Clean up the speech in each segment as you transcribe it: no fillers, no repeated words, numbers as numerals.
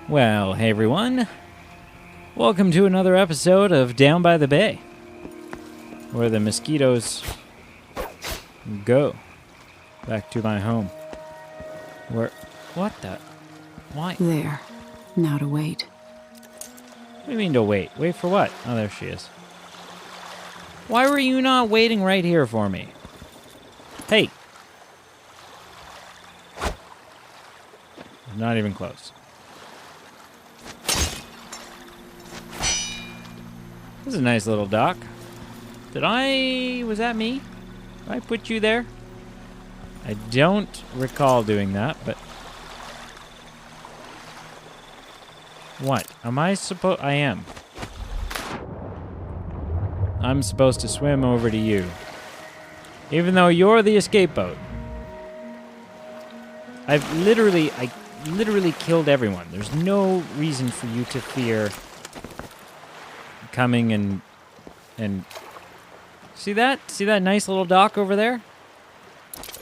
Well, hey everyone. Welcome to another episode of Down by the Bay, where the mosquitoes go back to my home. What the? Why? There. Now to wait. What do you mean to wait? Wait for what? Oh, there she is. Why were you not waiting right here for me? Hey. Not even close. This is a nice little dock. Was that me? Did I put you there? I don't recall doing that, but... What? I am. I'm supposed to swim over to you. Even though you're the escape boat. I literally killed everyone. There's no reason for you to fear coming and see that nice little dock over there?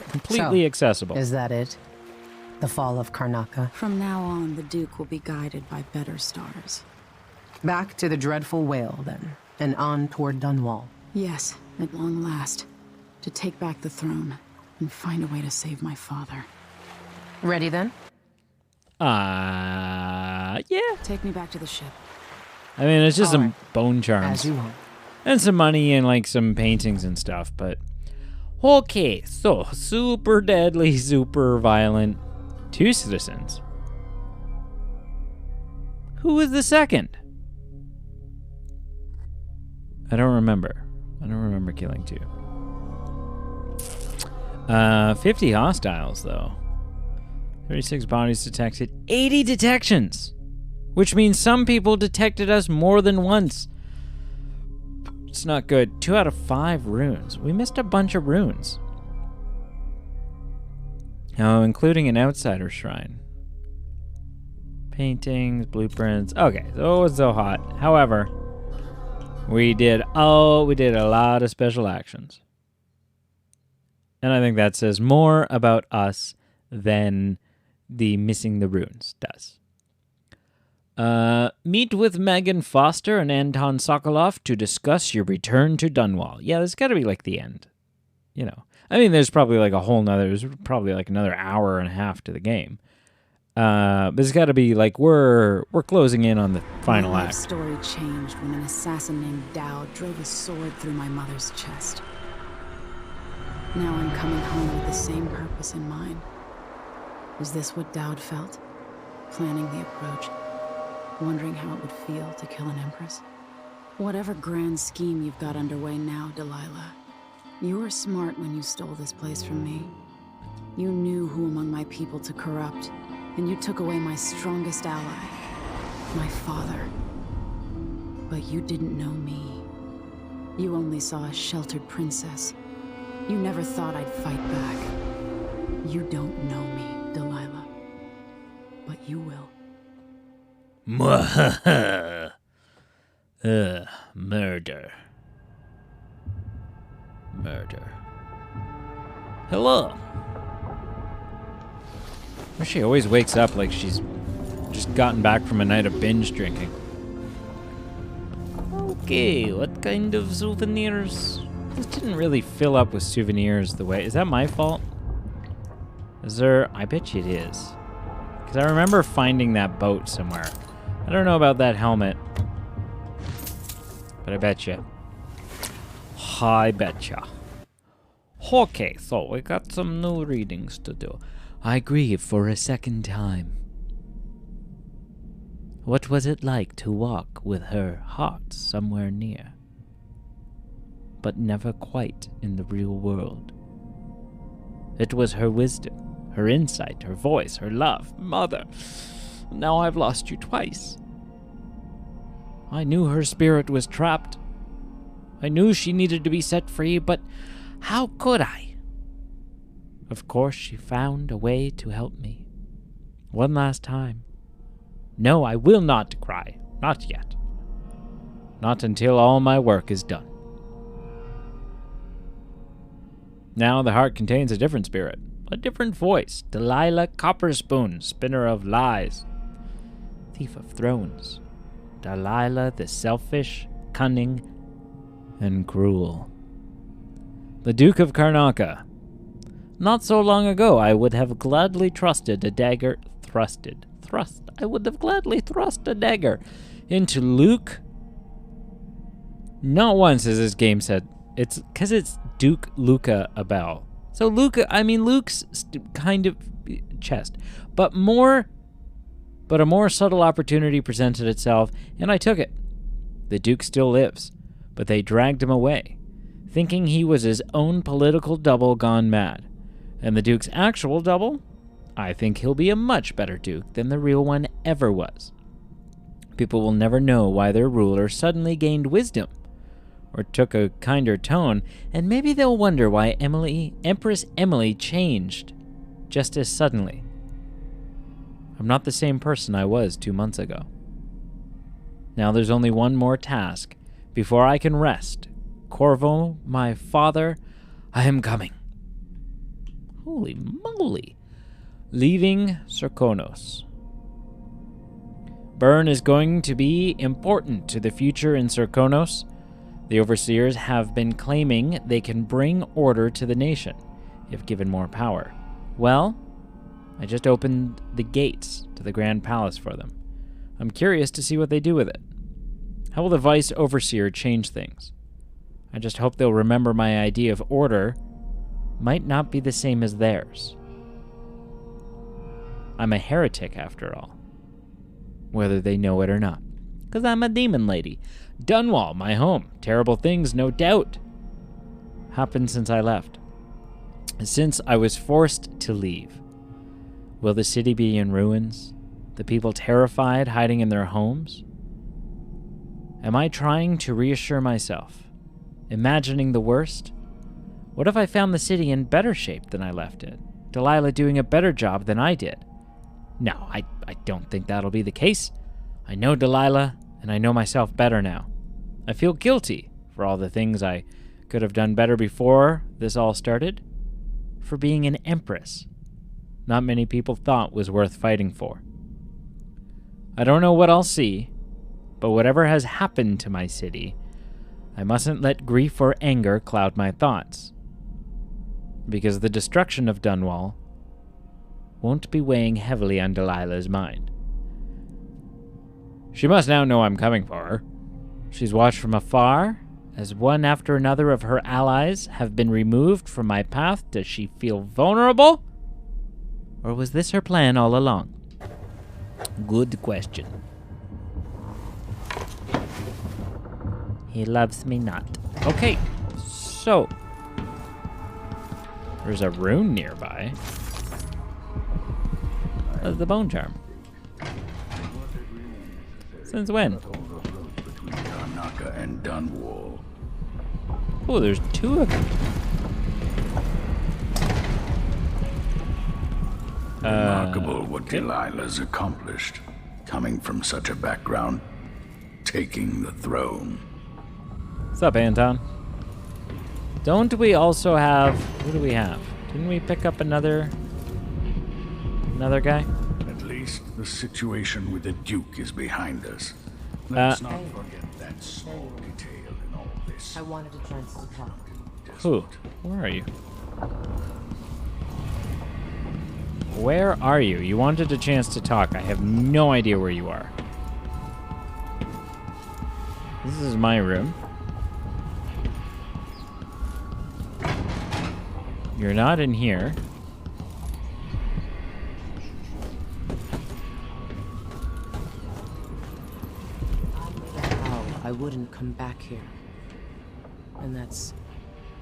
Completely accessible. Is that it? The fall of Karnaca? From now on, the Duke will be guided by better stars. Back to the dreadful whale, then, and on toward Dunwall. Yes, at long last. To take back the throne and find a way to save my father. Ready, then? Yeah. Take me back to the ship. I mean, it's just some bone charms. As you want. And some money and, like, some paintings and stuff, but... Okay, so, super deadly, super violent. 2 citizens. Who was the second? I don't remember. I don't remember killing 2. 50 hostiles, though. 36 bodies detected. 80 detections! Which means some people detected us more than once. It's not good. 2 out of 5 runes. We missed a bunch of runes. Oh, including an outsider shrine. Paintings, blueprints. Okay, so it was so hot. However, we did a lot of special actions. And I think that says more about us than the missing the runes does. Meet with Megan Foster and Anton Sokolov to discuss your return to Dunwall. Yeah, there's got to be like the end. You know, I mean, there's probably like there's probably like another hour and a half to the game. But it's got to be like we're closing in on the final act. My story changed when an assassin named Dowd drove a sword through my mother's chest. Now I'm coming home with the same purpose in mind. Was this what Dowd felt? Planning the approach. Wondering how it would feel to kill an empress? Whatever grand scheme you've got underway now, Delilah, you were smart when you stole this place from me. You knew who among my people to corrupt, and you took away my strongest ally, my father. But you didn't know me. You only saw a sheltered princess. You never thought I'd fight back. You don't know me, Delilah. But you will. Murder. Hello. She always wakes up like she's just gotten back from a night of binge drinking. Okay, what kind of souvenirs? This didn't really fill up with souvenirs the way... Is that my fault? Is there... I bet you it is. Because I remember finding that boat somewhere. I don't know about that helmet. But I bet you. I betcha. Okay, so we got some new readings to do. I grieve for a second time. What was it like to walk with her heart somewhere near, but never quite in the real world? It was her wisdom, her insight, her voice, her love. Mother, now I've lost you twice. I knew her spirit was trapped. I knew she needed to be set free, but how could I? Of course, she found a way to help me. One last time. No, I will not cry. Not yet. Not until all my work is done. Now the heart contains a different spirit, a different voice. Delilah Copperspoon, spinner of lies. thief of thrones. Delilah the selfish, cunning, and cruel. The Duke of Karnaca. Not so long ago, I would have gladly trusted a dagger... I would have gladly thrust a dagger into Luke. Not once has this game said... It's because it's Duke Luca Abel. So Luke's kind of chest. But a more subtle opportunity presented itself, and I took it. The Duke still lives, but they dragged him away, thinking he was his own political double gone mad. And the Duke's actual double? I think he'll be a much better Duke than the real one ever was. People will never know why their ruler suddenly gained wisdom, or took a kinder tone, and maybe they'll wonder why Empress Emily changed just as suddenly. I'm not the same person I was 2 months ago. Now there's only one more task before I can rest. Corvo, my father, I am coming. Holy moly. Leaving Serkonos. Burn is going to be important to the future in Serkonos. The overseers have been claiming they can bring order to the nation if given more power. Well, I just opened the gates to the Grand Palace for them. I'm curious to see what they do with it. How will the Vice Overseer change things? I just hope they'll remember my idea of order might not be the same as theirs. I'm a heretic, after all. Whether they know it or not. 'Cause I'm a demon lady. Dunwall, my home. Terrible things, no doubt, happened since I left. Since I was forced to leave. Will the city be in ruins? The people terrified, hiding in their homes? Am I trying to reassure myself? Imagining the worst? What if I found the city in better shape than I left it? Delilah doing a better job than I did? No, I don't think that'll be the case. I know Delilah, and I know myself better now. I feel guilty for all the things I could have done better before this all started. For being an empress not many people thought was worth fighting for. I don't know what I'll see, but whatever has happened to my city, I mustn't let grief or anger cloud my thoughts. Because the destruction of Dunwall won't be weighing heavily on Delilah's mind. She must now know I'm coming for her. She's watched from afar, as one after another of her allies have been removed from my path. Does she feel vulnerable? Or was this her plan all along? Good question. He loves me not. Okay, so there's a rune nearby. That's the bone charm. Since when? Between Karnaca and Dunwall. Oh, there's two of them. Remarkable what Delilah's accomplished. Coming from such a background, taking the throne. What's up, Anton? Don't we also have... What do we have? Didn't we pick up another guy? At least the situation with the Duke is behind us. Let's not forget that small detail in all this. I wanted a chance to talk. Who? Where are you? Where are you? You wanted a chance to talk. I have no idea where you are. This is my room. You're not in here. I wouldn't come back here. And that's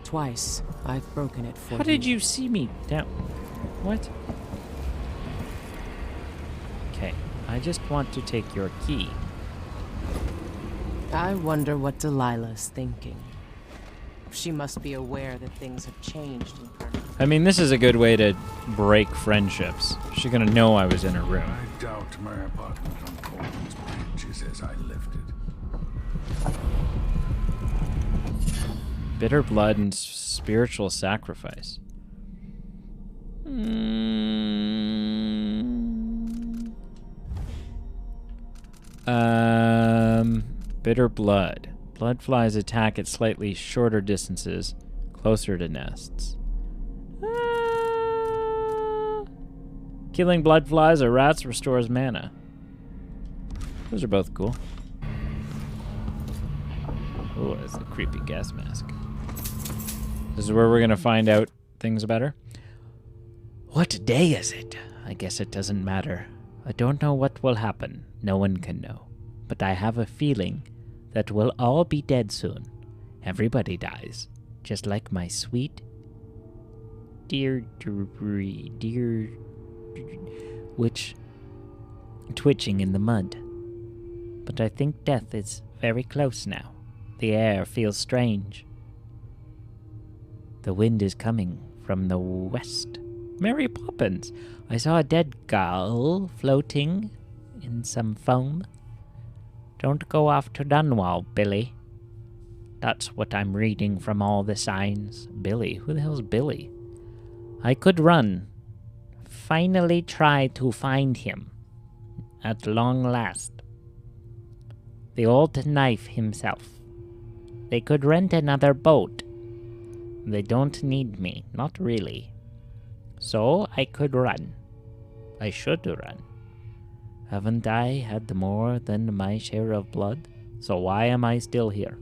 twice I've broken it for you. How did you see me down? What? Okay, I just want to take your key. I wonder what Delilah's thinking. She must be aware that things have changed in Karnaca. I mean, this is a good way to break friendships. She's gonna know I was in her room. I doubt my apartment on Coleman's Bridge is as I left it. Bitter blood and spiritual sacrifice. Bitter blood. Blood flies attack at slightly shorter distances, closer to nests. Killing blood flies or rats restores mana. Those are both cool. Oh, that's a creepy gas mask. This is where we're gonna find out things about her. What day is it? I guess it doesn't matter. I don't know what will happen. No one can know. But I have a feeling that we'll all be dead soon. Everybody dies. Just like my sweet... dear... which... twitching in the mud. But I think death is very close now. The air feels strange. The wind is coming from the west. Mary Poppins! I saw a dead gull floating in some foam. Don't go off to Dunwall, Billy. That's what I'm reading from all the signs. Billy? Who the hell's Billy? I could run. Finally try to find him. At long last. The old knife himself. They could rent another boat. They don't need me, not really. So I could run. I should run. Haven't I had more than my share of blood? So why am I still here?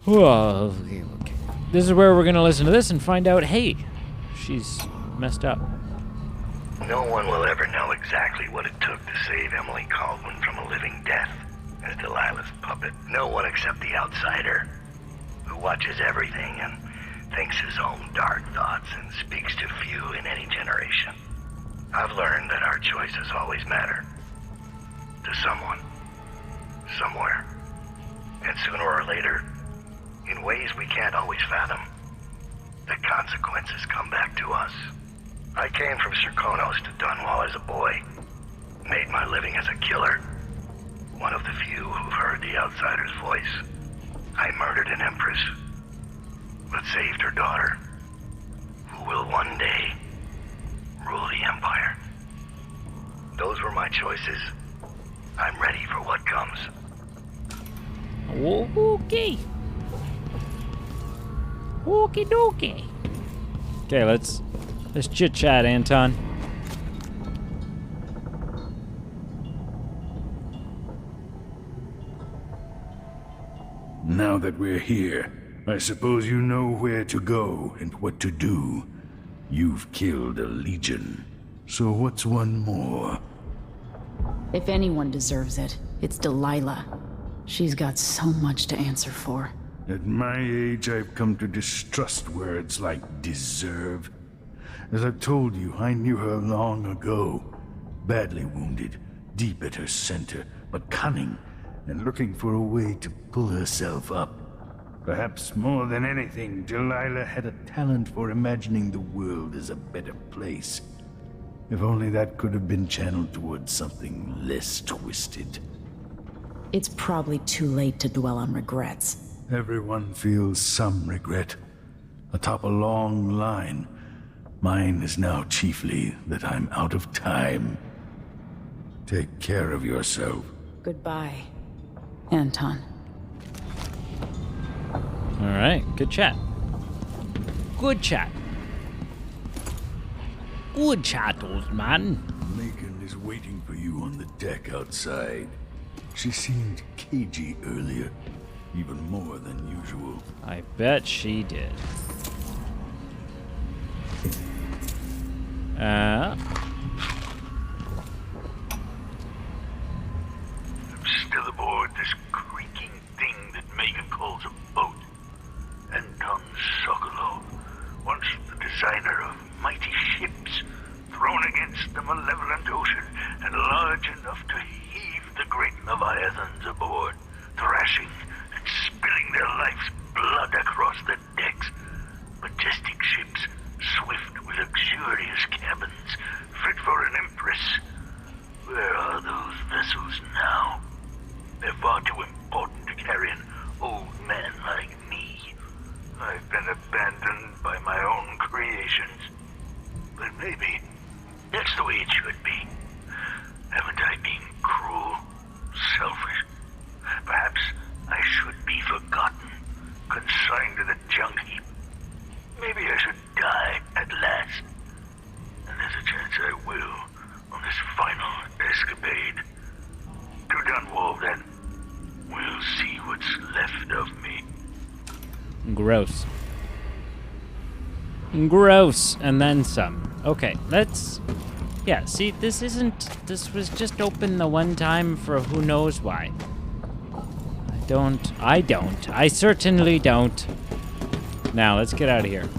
Whoa, okay. This is where we're gonna listen to this and find out, hey, she's messed up. No one will ever know exactly what it took to save Emily Caldwin from a living death as Delilah's puppet. No one except the outsider, who watches everything and thinks his own dark thoughts and speaks to few in any generation. I've learned that our choices always matter. To someone. Somewhere. And sooner or later, in ways we can't always fathom, the consequences come back to us. I came from Serkonos to Dunwall as a boy. Made my living as a killer. One of the few who've heard the outsider's voice. I murdered an empress, but saved her daughter, who will one day rule the Empire. Those were my choices. I'm ready for what comes. Okay. Okie dokie. Okay, let's chit chat, Anton. Now that we're here, I suppose you know where to go and what to do. You've killed a legion. So what's one more? If anyone deserves it, it's Delilah. She's got so much to answer for. At my age, I've come to distrust words like deserve. As I've told you, I knew her long ago. Badly wounded, deep at her center, but cunning, and looking for a way to pull herself up. Perhaps more than anything, Delilah had a talent for imagining the world as a better place. If only that could have been channeled towards something less twisted. It's probably too late to dwell on regrets. Everyone feels some regret. Atop a long line. Mine is now chiefly that I'm out of time. Take care of yourself. Goodbye, Anton. Alright, good chat. Good chat. Good chat, old man. Megan is waiting for you on the deck outside. She seemed cagey earlier, even more than usual. I bet she did. I'm still aboard this creaking thing that Megan calls a boat. Anton Sokolov, once the designer of mighty ships, thrown against the malevolent ocean and large enough to heave the great leviathans aboard, thrashing and spilling their life's blood across the decks. Majestic ships, swift with luxurious cabins, fit for an empress. Where are those vessels now? They're far too important to carry an old man like me. I've been abandoned by my own creations. But maybe that's the way it should be. Haven't I been cruel escapade. To Dunwall, then. We'll see what's left of me. Gross. Gross, and then some. Okay, let's... Yeah, see, this was just open the one time for who knows why. I certainly don't. Now, let's get out of here.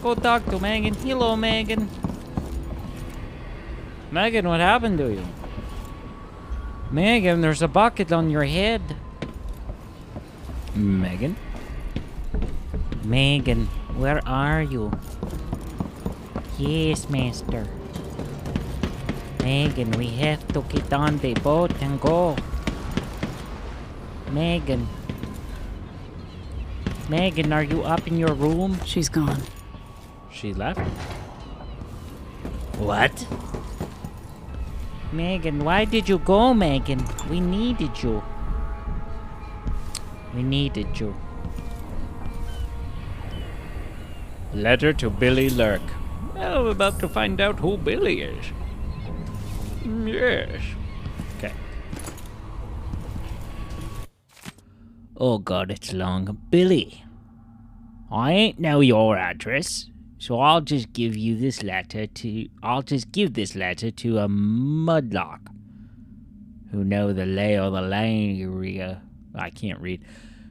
Go talk to Megan. Hello, Megan. Megan, what happened to you? Megan, there's a bucket on your head. Megan? Megan, where are you? Yes, master. Megan, we have to get on the boat and go. Megan. Megan, are you up in your room? She's gone. She left? What? Megan, why did you go, Megan? We needed you. We needed you. Letter to Billy Lurk. Well, we're about to find out who Billy is. Yes. Okay. Oh god, it's long. Billy. I ain't know your address, so I'll just give this letter to a mudlark who know the lay of the land area. I can't read.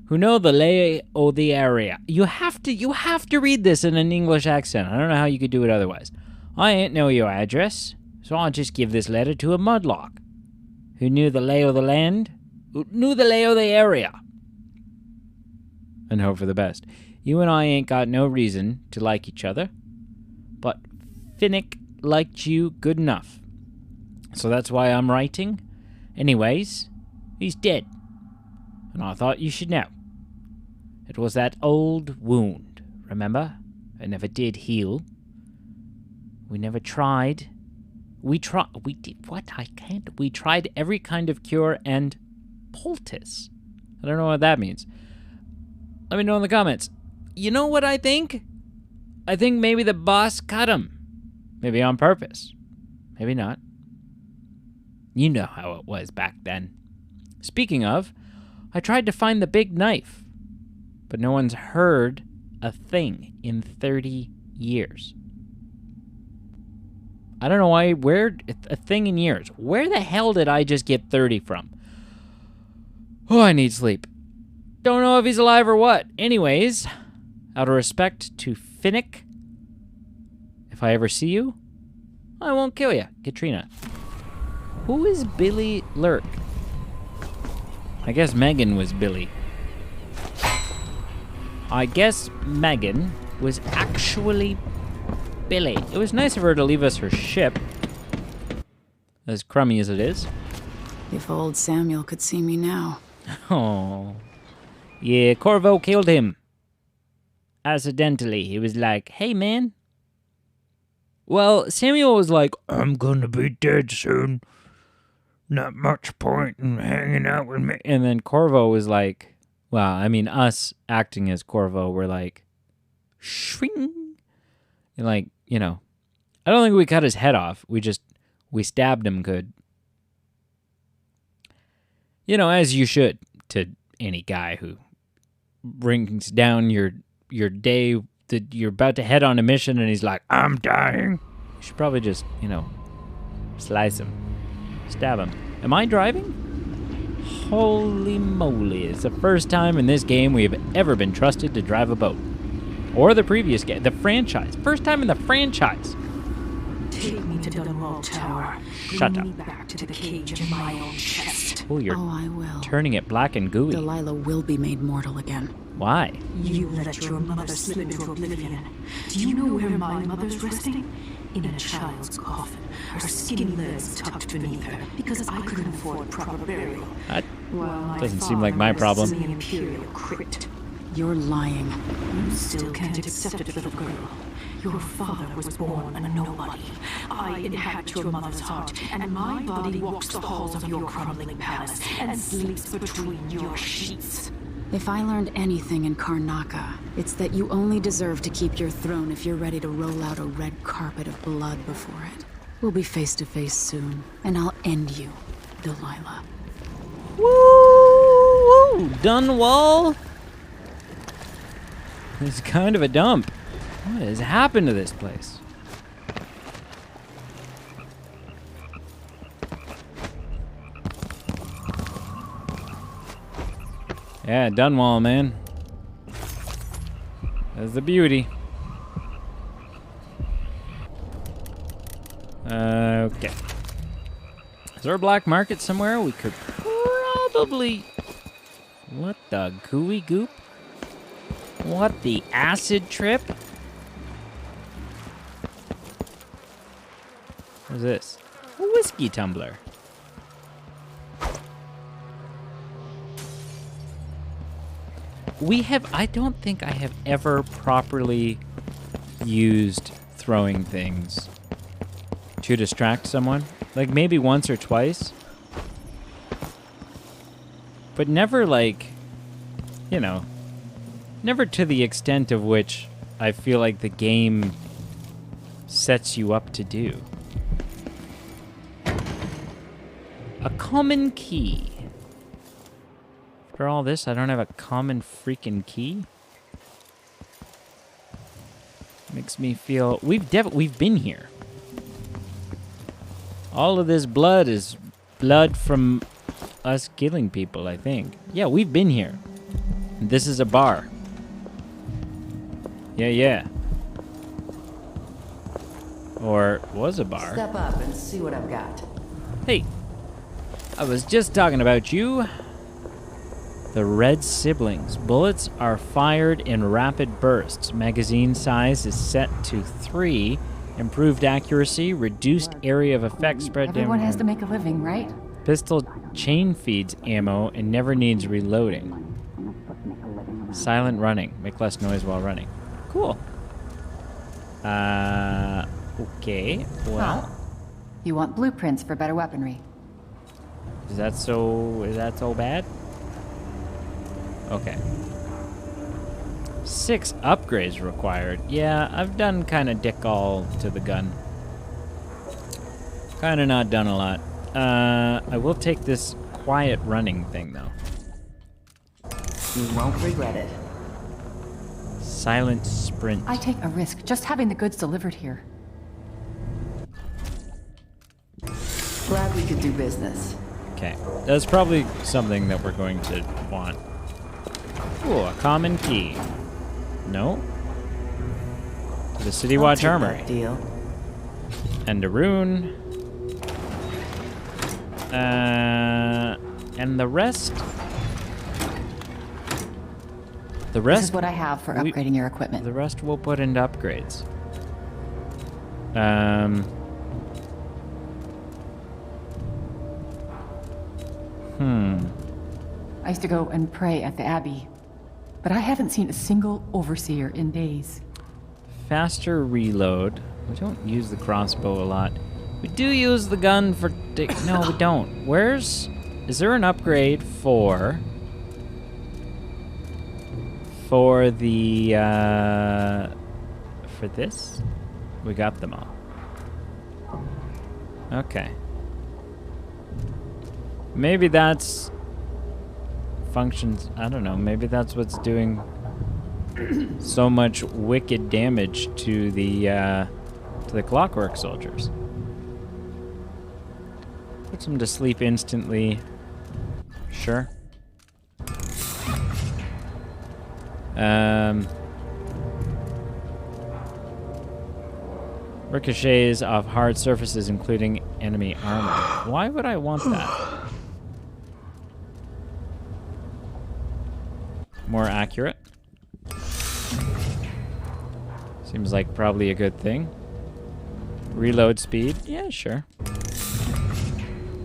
Who know the lay of the area. You have to read this in an English accent. I don't know how you could do it otherwise. I ain't know your address, so I'll just give this letter to a mudlark who knew the lay of the land, who knew the lay of the area. And hope for the best. You and I ain't got no reason to like each other, but Finnick liked you good enough. So that's why I'm writing. Anyways, he's dead. And I thought you should know. It was that old wound, remember? It never did heal. We never tried. We tried every kind of cure and poultice. I don't know what that means. Let me know in the comments. You know what I think? I think maybe the boss cut him. Maybe on purpose. Maybe not. You know how it was back then. Speaking of, I tried to find the big knife, but no one's heard a thing in 30 years. I don't know why, where, a thing in years. Where the hell did I just get 30 from? Oh, I need sleep. Don't know if he's alive or what. Anyways, out of respect to Finnick, if I ever see you, I won't kill you. Katrina. Who is Billy Lurk? I guess Megan was Billy. I guess Megan was actually Billy. It was nice of her to leave us her ship, as crummy as it is. If old Samuel could see me now. Oh. Yeah, Corvo killed him. Accidentally. He was like, hey, man. Well, Samuel was like, I'm gonna be dead soon. Not much point in hanging out with me. And then Corvo was like, well, I mean, us acting as Corvo were like, shwing. And like, you know, I don't think we cut his head off. We stabbed him good. You know, as you should to any guy who brings down your day that you're about to head on a mission and he's like, I'm dying. You should probably just, you know, slice him. Stab him. Am I driving? Holy moly. It's the first time in this game we have ever been trusted to drive a boat. Or the previous game. The franchise. First time in the franchise. Take me to Dunwall Tower. Shut Bring up. me back to the cage in my own chest. Oh, you're I will. turning it black and gooey. Delilah will be made mortal again. Why? You let your mother slip into oblivion. Do you know where my mother's resting? In a child's coffin, her skinny legs tucked beneath her, because I couldn't afford proper burial. That While my doesn't seem like my father problem. rests in the Imperial crypt. You're lying. You still can't accept it, little girl. Your father was born a nobody. I inhabit your mother's heart, and my body walks the halls of your crumbling palace and sleeps between your sheets. If I learned anything in Karnaca, it's that you only deserve to keep your throne if you're ready to roll out a red carpet of blood before it. We'll be face to face soon, and I'll end you, Delilah. Woo! Dunwall? It's kind of a dump. What has happened to this place? Yeah, Dunwall, man. That's the beauty. Okay. Is there a black market somewhere? We could probably... What the gooey goop? What the acid trip? What's this? A whiskey tumbler. I don't think I have ever properly used throwing things to distract someone. Like maybe once or twice. But never like, you know, never to the extent of which I feel like the game sets you up to do. A common key. After all this, I don't have a common freaking key. Makes me feel we've been here. All of this blood is blood from us killing people, I think. Yeah, we've been here. This is a bar. Yeah. Or was a bar. Step up and see what I've got. Hey, I was just talking about you. The Red Siblings. Bullets are fired in rapid bursts. Magazine size is set to 3. Improved accuracy, reduced area of effect spread Everyone down. has to make a living, right? Pistol chain feeds ammo and never needs reloading. Silent running. Make less noise while running. Cool. Okay. Well, You want blueprints for better weaponry. is that so bad? Okay. 6 upgrades required. Yeah, I've done kind of dick all to the gun. Kind of not done a lot. I will take this quiet running thing, though. You won't regret it. Silent sprint. I take a risk just having the goods delivered here. Glad we could do business. Okay. That's probably something that we're going to want. Ooh, a common key. No. The City I'll Watch take Armory. that deal. And a rune. And the rest. The rest. This is what I have for we- upgrading your equipment. The rest we'll put into upgrades. I used to go and pray at the Abbey, but I haven't seen a single overseer in days. Faster reload. We don't use the crossbow a lot. We do use the gun for... No, we don't. Is there an upgrade for the... For this? We got them all. Okay. Maybe that's... functions... I don't know. Maybe that's what's doing so much wicked damage to the Clockwork Soldiers. Puts them to sleep instantly. Sure. Ricochets off hard surfaces, including enemy armor. Why would I want that? More accurate. Seems like probably a good thing. Reload speed. Yeah, sure.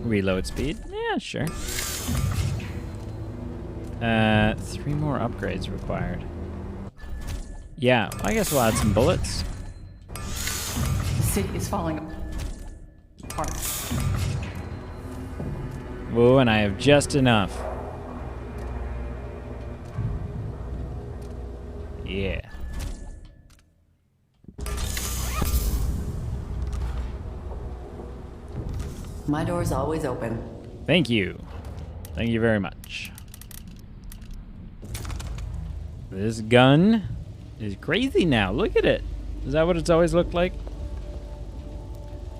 Reload speed. Yeah, sure. 3 more upgrades required. Yeah, I guess we'll add some bullets. The city is falling apart. Whoa, and I have just enough. Yeah. My door's always open. Thank you. Thank you very much. This gun is crazy now. Look at it. Is that what it's always looked like?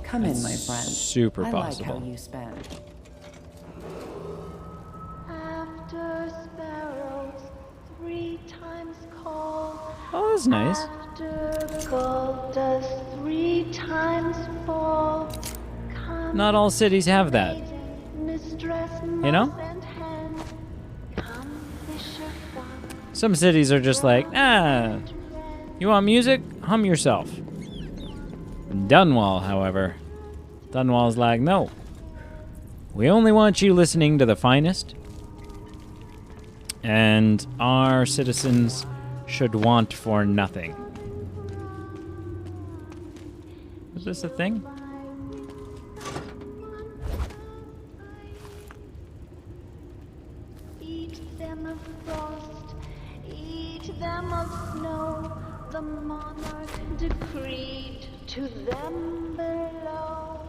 Come in, my friend. Super I possible. like how you spend. After sparrows 3 times call. Oh, that's nice. After gold dust 3 times fall. Come Not all cities have that. mistress, You know? mouse and hen. Come fisher fox, Some cities are just like, ah, you want music? Hum yourself. Dunwall, however. Dunwall's like, no. We only want you listening to the finest. And our citizens should want for nothing. Is this a thing? eat them of frost, eat them of snow. The monarch decreed to them below.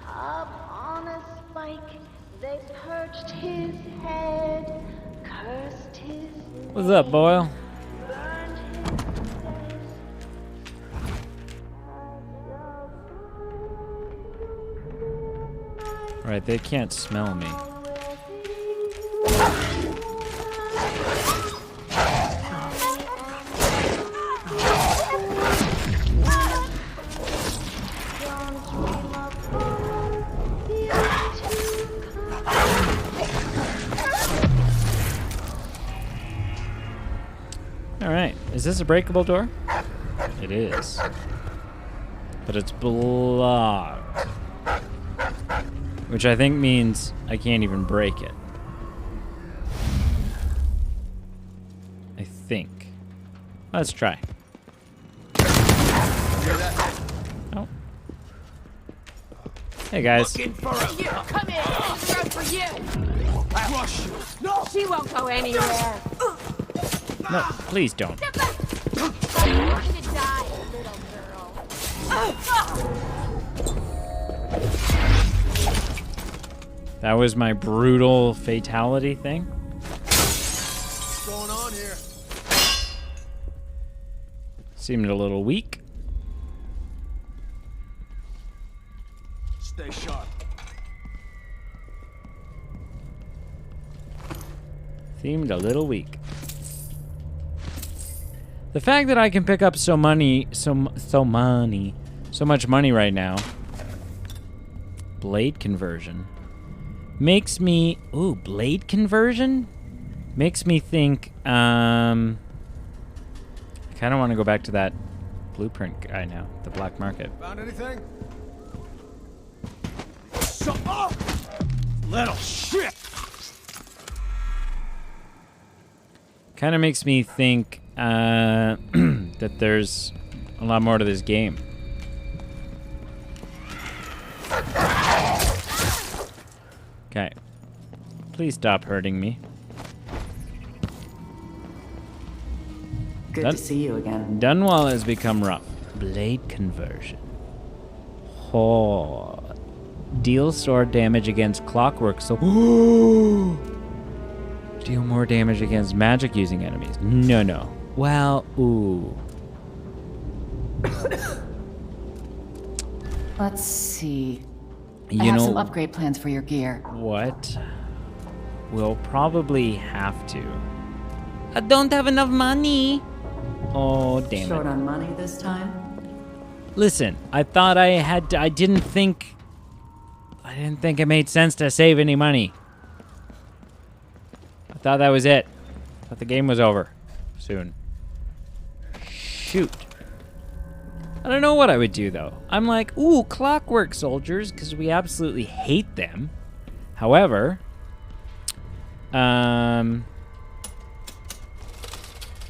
Up on a spike they perched his head, cursed his What's up, Boyle? burned his flesh. Right, they can't smell me. Alright, is this a breakable door? It is. But it's blocked. Which I think means I can't even break it. I think. Let's try. Oh. Hey guys. You, come in. This road for you. Rush! No, she won't go anywhere. No, please don't. You're going to die, little girl. That was my brutal fatality thing. What's going on here? Seemed a little weak. Stay sharp. Seemed a little weak. The fact that I can pick up so much money right now, blade conversion, makes me, blade conversion? Makes me think, I kind of want to go back to that blueprint guy now, the black market. Found anything? Shut up! Little shit! Kind of makes me think that there's a lot more to this game. Okay. Please stop hurting me. Good to see you again. Dunwall has become rough. Blade conversion. Oh. Deal sword damage against clockwork, so... Deal more damage against magic using enemies. No. Well, ooh. Let's see. You I have know some upgrade plans for your gear. what? We'll probably have to. I don't have enough money. Oh, damn Short it. on money this time? Listen, I thought I didn't think it made sense to save any money. I thought that was it. I thought the game was over soon. Shoot. I don't know what I would do, though. I'm like, ooh, clockwork soldiers, because we absolutely hate them. However,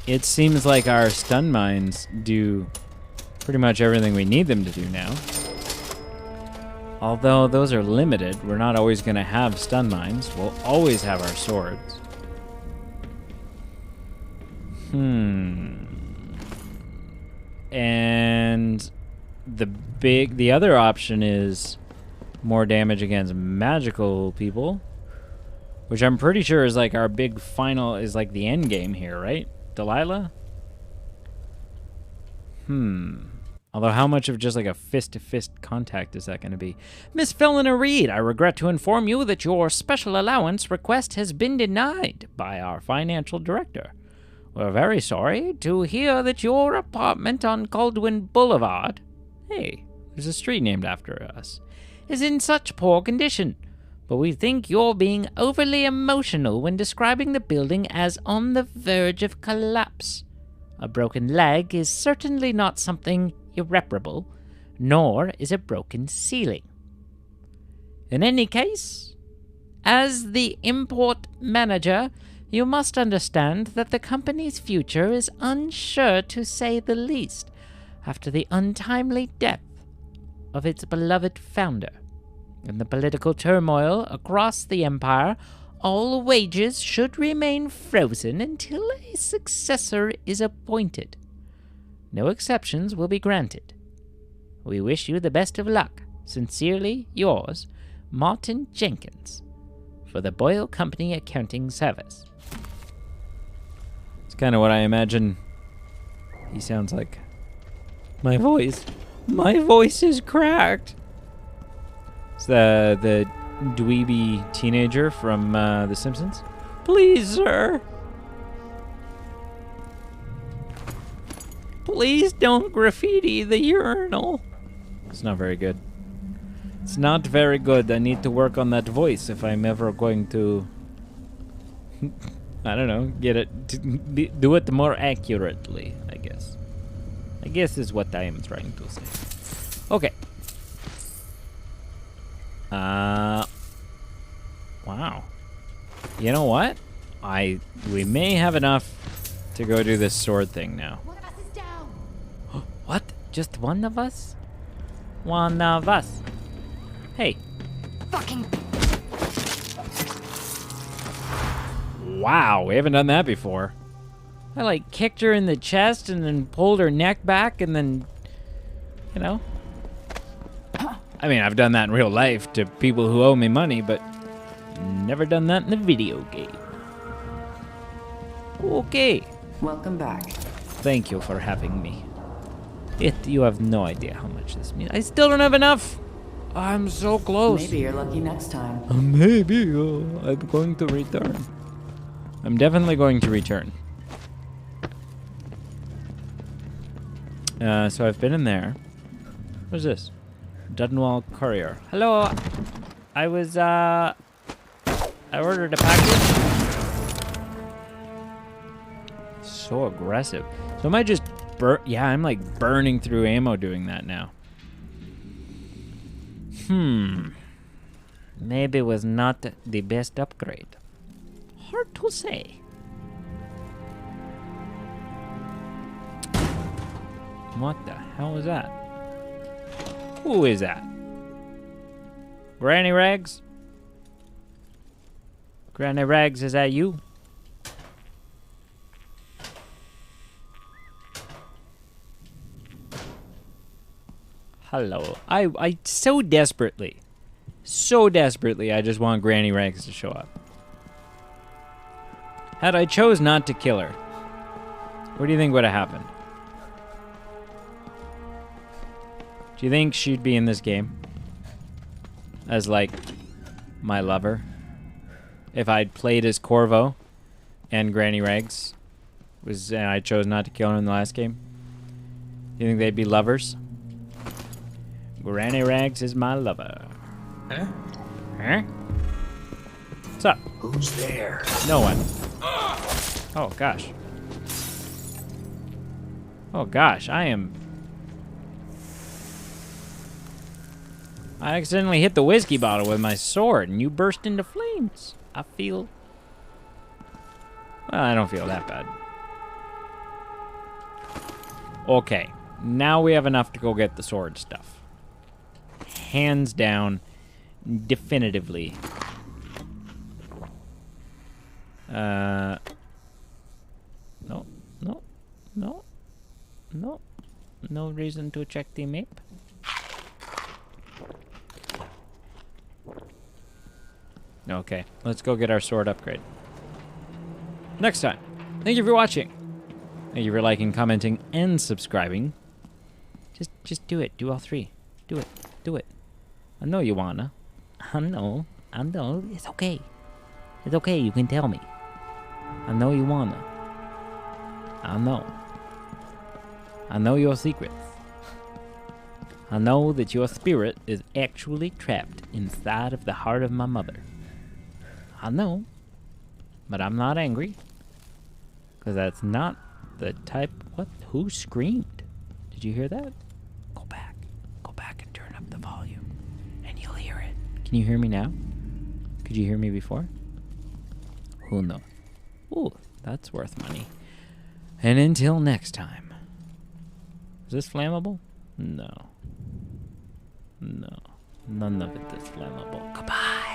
it seems like our stun mines do pretty much everything we need them to do now. Although those are limited, we're not always going to have stun mines. We'll always have our swords. And the other option is more damage against magical people. Which I'm pretty sure is like our big final, is like the end game here, right? Delilah? Although how much of just like a fist-to-fist contact is that going to be? Miss Felina Reed, I regret to inform you that your special allowance request has been denied by our financial director. We're very sorry to hear that your apartment on Caldwin Boulevard, hey, there's a street named after us, is in such poor condition. But we think you're being overly emotional when describing the building as on the verge of collapse. A broken leg is certainly not something irreparable, nor is a broken ceiling. In any case, as the import manager, you must understand that the company's future is unsure, to say the least, after the untimely death of its beloved founder. In the political turmoil across the empire, all wages should remain frozen until a successor is appointed. No exceptions will be granted. We wish you the best of luck. Sincerely yours, Martin Jenkins, for the Boyle Company Accounting Service. It's kind of what I imagine he sounds like. My voice is cracked. It's the dweeby teenager from The Simpsons. Please, sir. Please don't graffiti the urinal. It's not very good. It's not very good. I need to work on that voice if I'm ever going to, I don't know, get it, do it more accurately, I guess. I guess is what I am trying to say. Okay. Wow. You know what? We may have enough to go do this sword thing now. One of us is down. What? Just one of us? One of us. Hey. Fucking. Wow, we haven't done that before. I like kicked her in the chest and then pulled her neck back and then, you know. I mean, I've done that in real life to people who owe me money, but never done that in the video game. Okay. Welcome back. Thank you for having me. You have no idea how much this means. I still don't have enough. I'm so close. Maybe you're lucky next time. Maybe I'm going to return. I'm definitely going to return. So I've been in there. What's this? Dunwall Courier. Hello. I ordered a package. So aggressive. So am I just yeah, I'm like burning through ammo doing that now. Maybe it was not the best upgrade. Hard to say. What the hell is that? Who is that? Granny Rags? Granny Rags, is that you? Hello. I so desperately, I just want Granny Rags to show up. Had I chose not to kill her, what do you think would have happened? Do you think she'd be in this game as, like, my lover? If I'd played as Corvo and Granny Rags and I chose not to kill her in the last game? Do you think they'd be lovers? Granny Rags is my lover. Huh? Huh? What's up? Who's there? No one. Oh, gosh. Oh, gosh, I accidentally hit the whiskey bottle with my sword, and you burst into flames. I feel... Well, I don't feel that bad. Okay, now we have enough to go get the sword stuff. Hands down, definitively. No. No reason to check the map. Okay, let's go get our sword upgrade. Next time. Thank you for watching. Thank you for liking, commenting, and subscribing. Just do it. Do all three. Do it. Do it. I know you wanna. I know. It's okay. It's okay. You can tell me. I know you wanna. I know. I know your secrets. I know that your spirit is actually trapped inside of the heart of my mother. I know. But I'm not angry. Because that's not the type... What? Who screamed? Did you hear that? Go back. Go back and turn up the volume. And you'll hear it. Can you hear me now? Could you hear me before? Who knows? Ooh, that's worth money. And until next time. Is this flammable? No. No. None of it is flammable. Goodbye.